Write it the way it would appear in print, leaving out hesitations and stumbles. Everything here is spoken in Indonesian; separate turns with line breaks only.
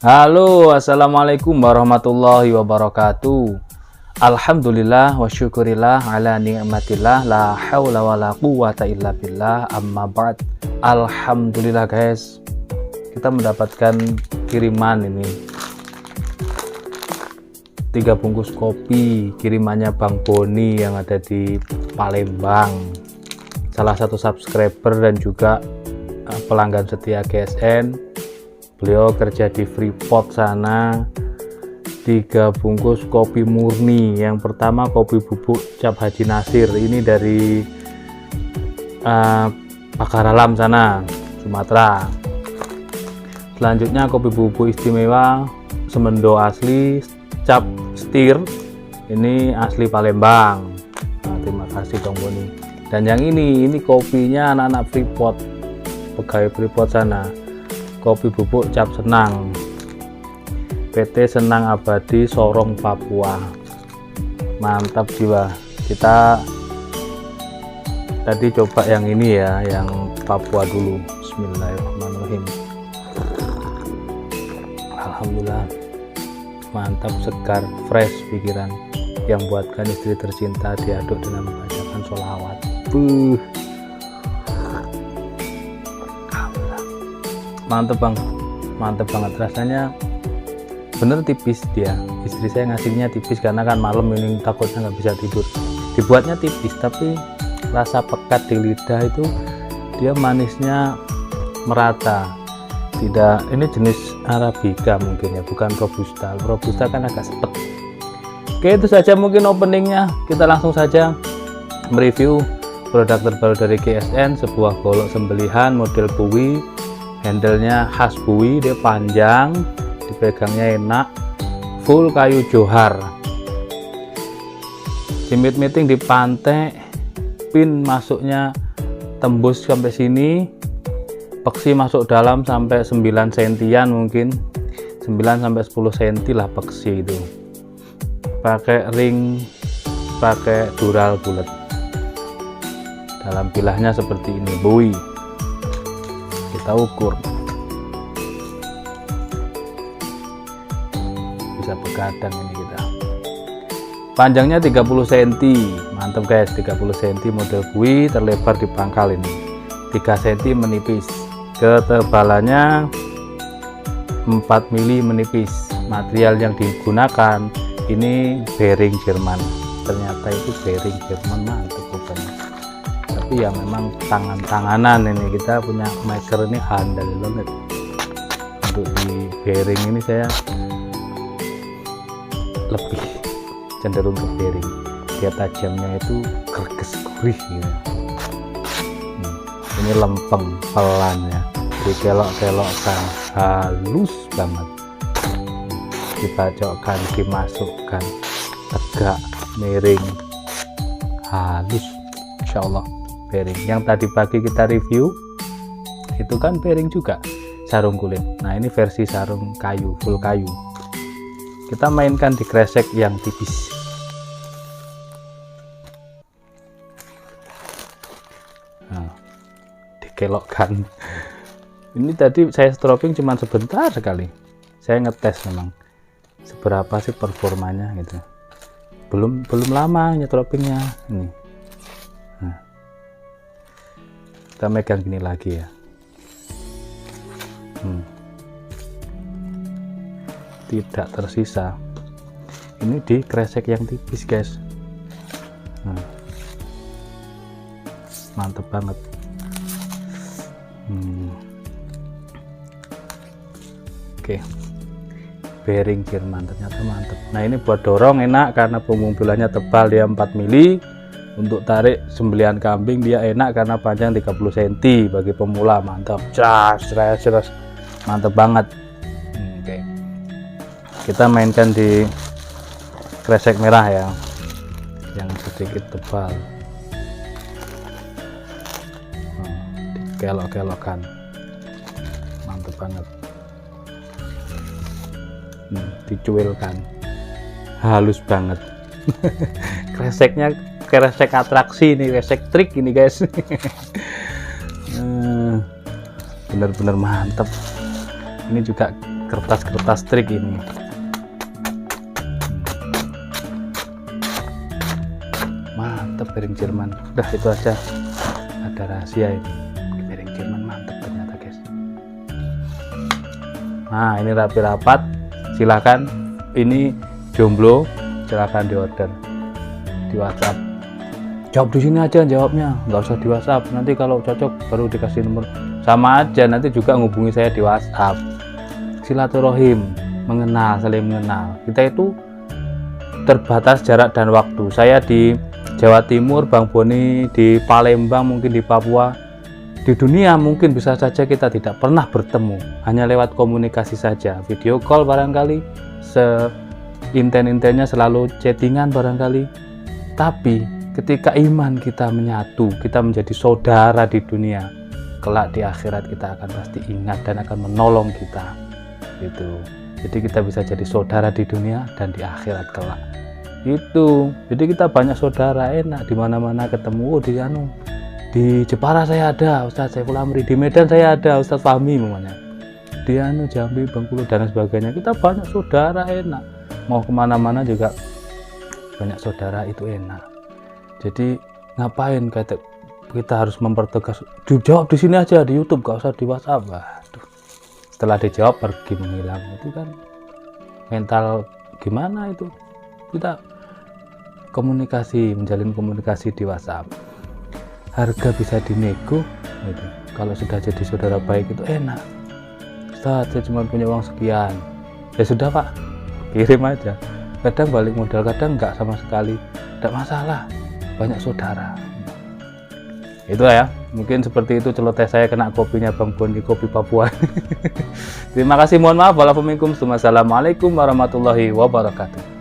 Halo, assalamualaikum warahmatullahi wabarakatuh. Alhamdulillah wa syukurillah ala ni'matillah, la hawla wa la quwata illa billah, amma ba'd. Alhamdulillah guys, kita mendapatkan kiriman ini 3 bungkus kopi, kirimannya Bang Boni yang ada di Palembang, salah satu subscriber dan juga pelanggan setia GSN. Beliau kerja di Freeport sana. 3 bungkus kopi murni. Yang pertama kopi bubuk cap Haji Nasir, ini dari Pagar Alam sana, Sumatera. Selanjutnya kopi bubuk istimewa Semendo asli cap Setir, ini asli Palembang. Nah, terima kasih Bang Boni. Dan yang ini kopinya anak-anak Freeport, pegawai Freeport sana. Kopi bubuk cap Senang, PT Senang Abadi Sorong Papua. Mantap jiwa. Kita tadi coba yang ini ya, yang Papua dulu. Bismillahirrahmanirrahim. Alhamdulillah, mantap, segar, fresh pikiran. Yang buatkan istri tercinta diaduk dengan membacakan sholawat. Mantep bang, mantep banget rasanya, bener tipis dia. Istri saya ngasihnya tipis karena kan malam ini takutnya nggak bisa tidur. Dibuatnya tipis tapi rasa pekat di lidah itu, dia manisnya merata. Tidak, ini jenis Arabica mungkin ya, bukan Robusta. Robusta kan agak sepet. Oke, itu saja mungkin openingnya. Kita langsung saja mereview produk terbaru dari GSN, sebuah golok sembelihan model buwi. Handle-nya khas buwi, dia panjang, dipegangnya enak, full kayu johar. Jimit meeting di pantai, pin masuknya tembus sampai sini, peksi masuk dalam sampai 9 sentian mungkin, 9 sampai 10 senti lah peksi itu. Pakai ring, pakai dural bulat. Dalam bilahnya seperti ini, buwi. Kita ukur, bisa begadang ini kita. Panjangnya 30 cm, mantap guys, 30 cm model buwi, terlebar di pangkal ini, 3 cm menipis. Ketebalannya 4 mili menipis. Material yang digunakan ini bearing Jerman, ternyata itu bearing Jerman, mantap bukannya. Tapi ya memang tangan-tanganan ini, kita punya maker ini handal banget. Untuk di bearing ini saya lebih cenderung ke bearing, dia tajamnya itu gerges gurih gitu. Ini lempeng pelan ya, dikelok-kelokkan halus banget, dibacokkan, dimasukkan, tegak, miring, halus, insya Allah. Bearing yang tadi pagi kita review itu kan bearing juga, sarung kulit. Nah ini versi sarung kayu, full kayu. Kita mainkan di kresek yang tipis. Nah, dikelokkan. Ini tadi saya stropping cuma sebentar sekali. Saya ngetes memang seberapa sih performanya gitu. Belum lama nyetroppingnya ini. Nah, kita megang gini lagi ya. Tidak tersisa. Ini di kresek yang tipis guys. Mantep banget. Oke, bearing Jerman ternyata mantep. Nah ini buat dorong enak karena punggung bilahnya tebal, dia 4 mili. Untuk tarik sembelihan kambing dia enak karena panjang 30 cm. Bagi pemula mantap, ceras, mantap banget. Oke, kita mainkan di kresek merah ya, yang sedikit tebal. Kelok-kelokan, mantap banget. Dicuilkan, halus banget. Kreseknya kresek atraksi ini, kresek trik ini guys. Bener-bener mantep. Ini juga kertas-kertas trik ini. Mantap piring Jerman. Udah itu aja, ada rahasia ini. Piring Jerman mantap ternyata guys. Nah ini rapi rapat, silahkan. Ini jomblo, silahkan di order di WhatsApp. Jawab di sini aja jawabnya, nggak usah di WhatsApp. Nanti kalau cocok baru dikasih nomor. Sama aja, nanti juga ngubungi saya di WhatsApp. Silaturahim, mengenal, saling mengenal. Kita itu terbatas jarak dan waktu. Saya di Jawa Timur, Bang Boni di Palembang, mungkin di Papua. Di dunia mungkin bisa saja kita tidak pernah bertemu, hanya lewat komunikasi saja, video call barangkali, seinten-intennya selalu chattingan barangkali. Tapi ketika iman kita menyatu, kita menjadi saudara di dunia, kelak di akhirat kita akan pasti ingat dan akan menolong kita. Gitu. Jadi kita bisa jadi saudara di dunia dan di akhirat kelak. Itu. Jadi kita banyak saudara, enak di mana-mana ketemu. Di Jepara saya ada Ustadz Saiful Amri, di Medan saya ada Ustadz Fahmi namanya. Di Jambi, Bengkulu dan sebagainya. Kita banyak saudara, enak. Mau kemana-mana juga banyak saudara, itu enak. Jadi ngapain kita harus mempertegas, dijawab di sini aja di YouTube, gak usah di WhatsApp. Waduh. Setelah dijawab pergi menghilang, itu kan mental gimana itu? Kita menjalin komunikasi di WhatsApp. Harga bisa dinego, gitu. Kalau sudah jadi saudara baik itu enak. Ustadz, saya cuma punya uang sekian. Ya sudah Pak, kirim aja. Kadang balik modal, kadang enggak sama sekali. Tidak masalah, banyak saudara. Itu ya, mungkin seperti itu celoteh saya kena kopinya Bang Boni, kopi Papua. Terima kasih, mohon maaf. Wassalamualaikum warahmatullahi wabarakatuh.